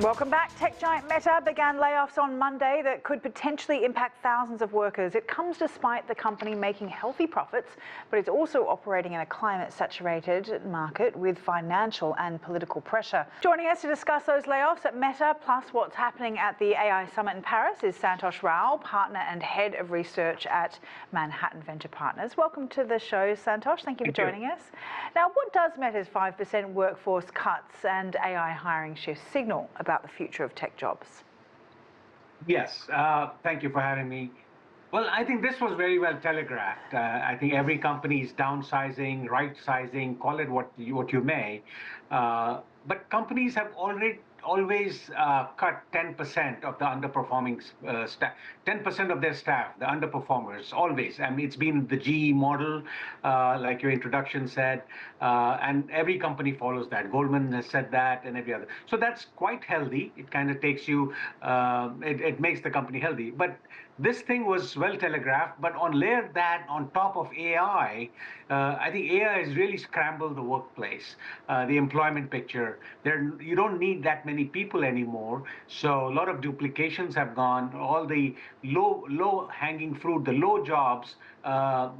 Welcome back. Tech giant Meta began layoffs on Monday that could potentially impact thousands of workers. It comes despite the company making healthy profits, but it's also operating in a climate-saturated market with financial and political pressure. Joining us to discuss those layoffs at Meta, plus what's happening at the AI Summit in Paris, is Santosh Rao, partner and head of research at Manhattan Venture Partners. Welcome to the show, Santosh. Thank you for joining us. Now, what does Meta's 5% workforce cuts and AI hiring shift signal about the future of tech jobs? Yes, thank you for having me. Well, I think this was very well telegraphed. I think every company is downsizing, right-sizing, call it what you may. But companies have always cut 10% of the underperforming staff, 10% of their staff, the underperformers, always. I mean, it's been the GE model, like your introduction said, and every company follows that. Goldman has said that, and every other. So that's quite healthy. It kind of takes you, it makes the company healthy. But this thing was well telegraphed, but layer that on top of AI, I think AI has really scrambled the workplace, the employment picture. You don't need that many people anymore, so a lot of duplications have gone. All the low-hanging fruit, the low jobs, I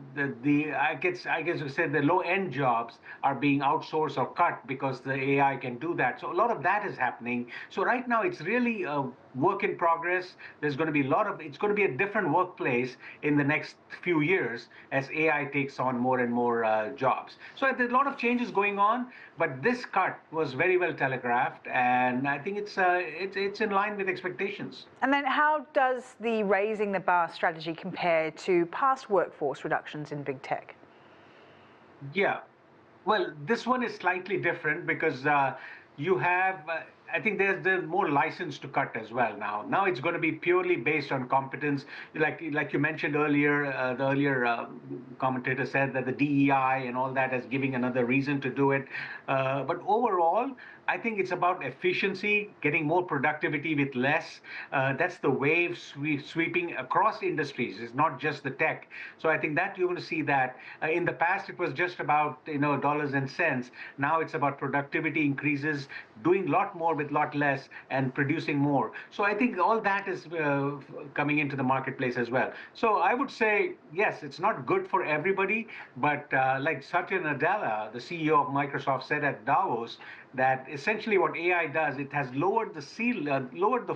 guess you said the low-end jobs are being outsourced or cut because the AI can do that. So a lot of that is happening. So right now it's really a work in progress. There's going to be it's going to be a different workplace in the next few years as AI takes on more and more jobs. So there's a lot of changes going on, but this cut was very well telegraphed, and I think it's in line with expectations. And then how does the raising the bar strategy compare to past workforce reductions in big tech? Yeah, well, this one is slightly different because you have, I think there's more license to cut as well now. Now it's going to be purely based on competence. Like you mentioned earlier, the earlier commentator said that the DEI and all that is giving another reason to do it. But overall, I think it's about efficiency, getting more productivity with less. That's the wave sweeping across industries. It's not just the tech. So I think that you're going to see that. In the past, it was just about dollars and cents. Now it's about productivity increases, doing a lot more with a lot less, and producing more. So I think all that is coming into the marketplace as well. So I would say, yes, it's not good for everybody, but like Satya Nadella, the CEO of Microsoft, said at Davos, that essentially what AI does, it has lowered the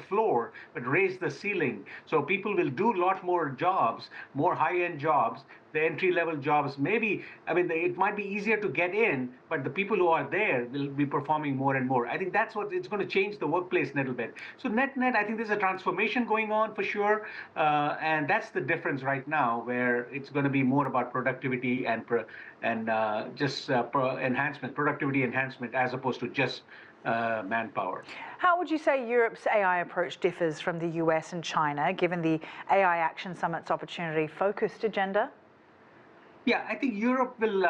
floor, but raised the ceiling. So people will do a lot more jobs, more high-end jobs, the entry-level jobs. Maybe, I mean, it might be easier to get in, but the people who are there will be performing more and more. I think that's what it's going to change the workplace a little bit. So net, I think there's a transformation going on for sure, and that's the difference right now, where it's going to be more about productivity and productivity enhancement, as opposed to just manpower. How would you say Europe's AI approach differs from the US and China, given the AI Action Summit's opportunity-focused agenda? Yeah, I think Europe will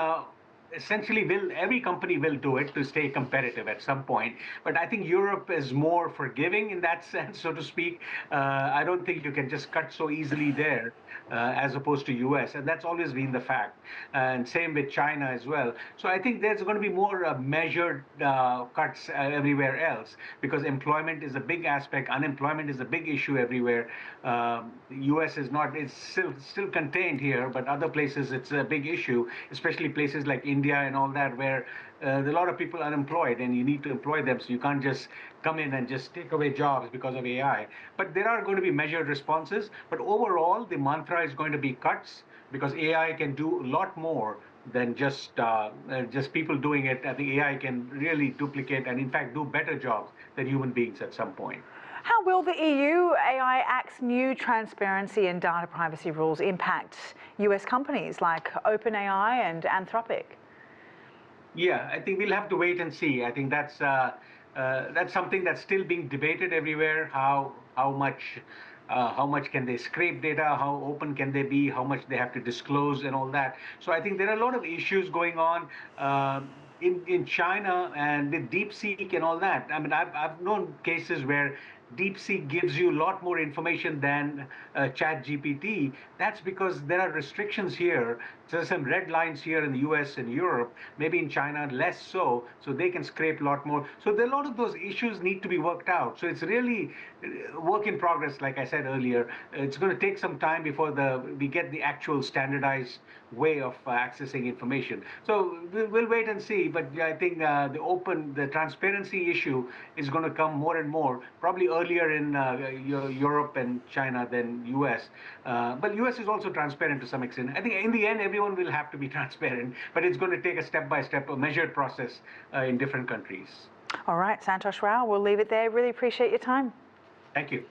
every company will do it to stay competitive at some point. But I think Europe is more forgiving in that sense, so to speak. I don't think you can just cut so easily there as opposed to US. And that's always been the fact. And same with China as well. So I think there's going to be more measured cuts everywhere else, because employment is a big aspect. Unemployment is a big issue everywhere. US is not, it's still contained here, but other places it's a big issue, especially places like India and all that, where there are a lot of people unemployed, and you need to employ them, so you can't just come in and just take away jobs because of AI. But there are going to be measured responses. But overall, the mantra is going to be cuts, because AI can do a lot more than just people doing it. I think AI can really duplicate and, in fact, do better jobs than human beings at some point. How will the EU AI Act's new transparency and data privacy rules impact US companies like OpenAI and Anthropic? Yeah, I think we'll have to wait and see. I think that's something that's still being debated everywhere. How much can they scrape data? How open can they be? How much they have to disclose and all that. So I think there are a lot of issues going on in China and with DeepSeek and all that. I mean, I've known cases where DeepSeek gives you a lot more information than ChatGPT. That's because there are restrictions here. There's some red lines here in the US and Europe, maybe in China less so, so they can scrape a lot more. So a lot of those issues need to be worked out. So it's really work in progress, like I said earlier. It's going to take some time before we get the actual standardized way of accessing information. So we'll wait and see, but I think the transparency issue is going to come more and more, probably earlier in Europe and China than US. But US is also transparent to some extent. I think in the end, everyone will have to be transparent, but it's going to take a step-by-step, a measured process in different countries. All right, Santosh Rao, we'll leave it there. Really appreciate your time. Thank you.